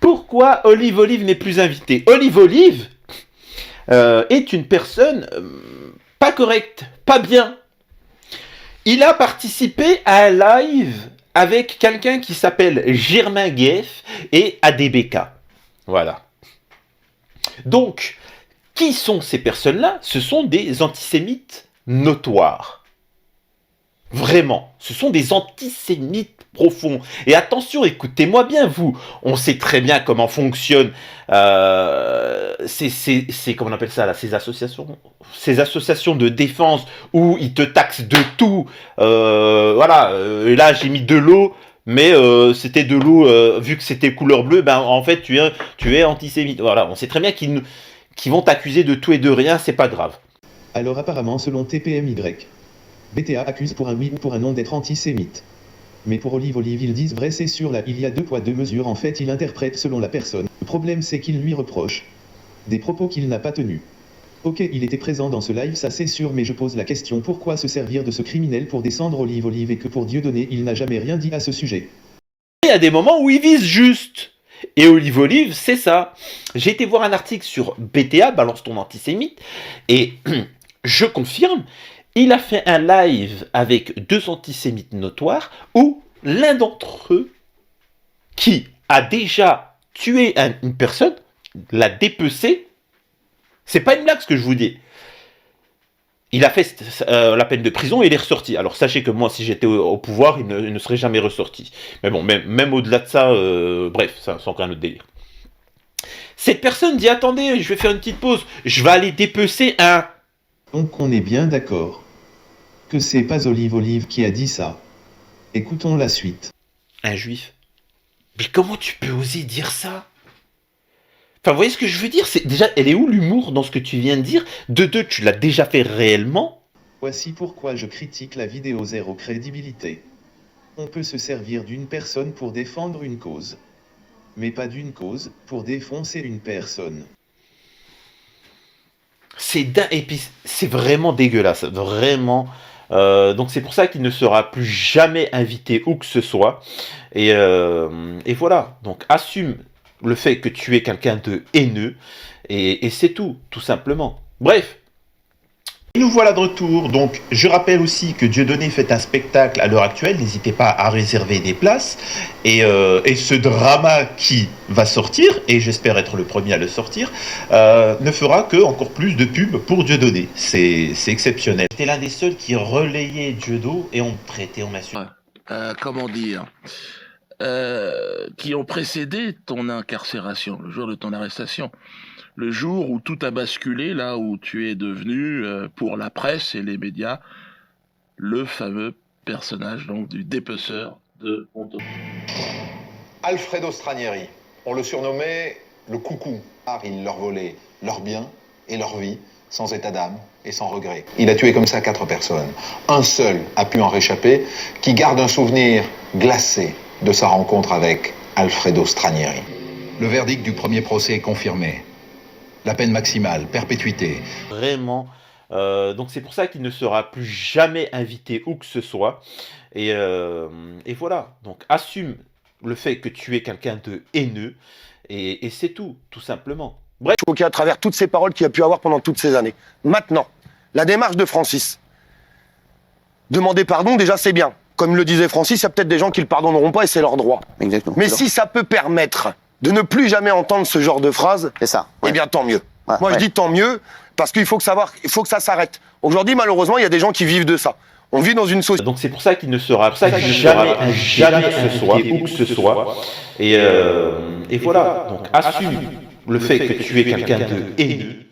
Pourquoi Olive Olive n'est plus invité? Olive Olive est une personne pas correcte, pas bien. Il a participé à un live avec quelqu'un qui s'appelle Germain Gueff et ADBK. Voilà. Donc, qui sont ces personnes-là? Ce sont des antisémites notoires. Vraiment, ce sont des antisémites profonds. Et attention, écoutez-moi bien, vous. On sait très bien comment fonctionnent comment on appelle ça là, ces associations de défense où ils te taxent de tout. Voilà. Et là, j'ai mis de l'eau. Mais c'était de l'eau, vu que c'était couleur bleue, ben en fait tu es antisémite. Voilà, on sait très bien qu'ils vont t'accuser de tout et de rien, c'est pas grave. Alors apparemment selon TPMY, BTA accuse pour un oui ou pour un non d'être antisémite. Mais pour Olive Olive ils disent vrai c'est sûr là il y a 2 poids 2 mesures en fait il interprète selon la personne. Le problème c'est qu'il lui reproche des propos qu'il n'a pas tenus. Ok il était présent dans ce live ça c'est sûr mais je pose la question pourquoi se servir de ce criminel pour descendre Olive Olive et que pour Dieudonné il n'a jamais rien dit à ce sujet. Il y a des moments où il vise juste. Et Olive Olive, c'est ça. J'ai été voir un article sur BTA, Balance ton antisémite, et je confirme, il a fait un live avec 2 antisémites notoires où l'un d'entre eux, qui a déjà tué une personne, l'a dépecé. C'est pas une blague ce que je vous dis. Il a fait la peine de prison et il est ressorti. Alors sachez que moi, si j'étais au pouvoir, il ne serait jamais ressorti. Mais bon, même au-delà de ça, bref, ça, c'est encore un autre délire. Cette personne dit, attendez, je vais faire une petite pause, je vais aller dépecer un... Donc on est bien d'accord que c'est pas Olive Olive qui a dit ça. Écoutons la suite. Un juif. Mais comment tu peux oser dire ça? Enfin, vous voyez ce que je veux dire? C'est déjà, elle est où l'humour dans ce que tu viens de dire? De deux, tu l'as déjà fait réellement? Voici pourquoi je critique la vidéo zéro crédibilité. On peut se servir d'une personne pour défendre une cause. Mais pas d'une cause pour défoncer une personne. Et puis, c'est vraiment dégueulasse. Vraiment. Donc, c'est pour ça qu'il ne sera plus jamais invité où que ce soit. Et voilà. Donc, assume le fait que tu es quelqu'un de haineux. Et c'est tout simplement. Bref. Et nous voilà de retour. Donc, je rappelle aussi que Dieudonné fait un spectacle à l'heure actuelle. N'hésitez pas à réserver des places. Et ce drama qui va sortir, et j'espère être le premier à le sortir, ne fera que encore plus de pub pour Dieudonné. C'est exceptionnel. J'étais l'un des seuls qui relayait Dieudonné et on prêtait, on m'assure. Comment dire qui ont précédé ton incarcération, le jour de ton arrestation. Le jour où tout a basculé, là où tu es devenu, pour la presse et les médias, le fameux personnage donc du dépeceur de Ponto. Alfredo Stranieri, on le surnommait le coucou, car il leur volait leurs biens et leur vie, sans état d'âme et sans regret. Il a tué comme ça 4 personnes. Un seul a pu en réchapper, qui garde un souvenir glacé de sa rencontre avec Alfredo Stranieri. Le verdict du premier procès est confirmé. La peine maximale, perpétuité. Vraiment. Donc c'est pour ça qu'il ne sera plus jamais invité où que ce soit. Et voilà. Donc assume le fait que tu es quelqu'un de haineux. Et c'est tout simplement. Bref. À travers toutes ces paroles qu'il a pu avoir pendant toutes ces années. Maintenant, la démarche de Francis. Demander pardon, déjà c'est bien. Comme le disait Francis, il y a peut-être des gens qui le pardonneront pas et c'est leur droit. Exactement. Mais si ça peut permettre de ne plus jamais entendre ce genre de phrase, c'est ça. Ouais. Eh bien tant mieux. Ouais, Moi je dis tant mieux, parce qu'il faut que ça s'arrête. Aujourd'hui, malheureusement, il y a des gens qui vivent de ça. On vit dans une société. Donc c'est pour ça qu'il ne sera jamais ce soit où que ce soit. Et voilà. Donc assume le fait que tu es quelqu'un de haineux.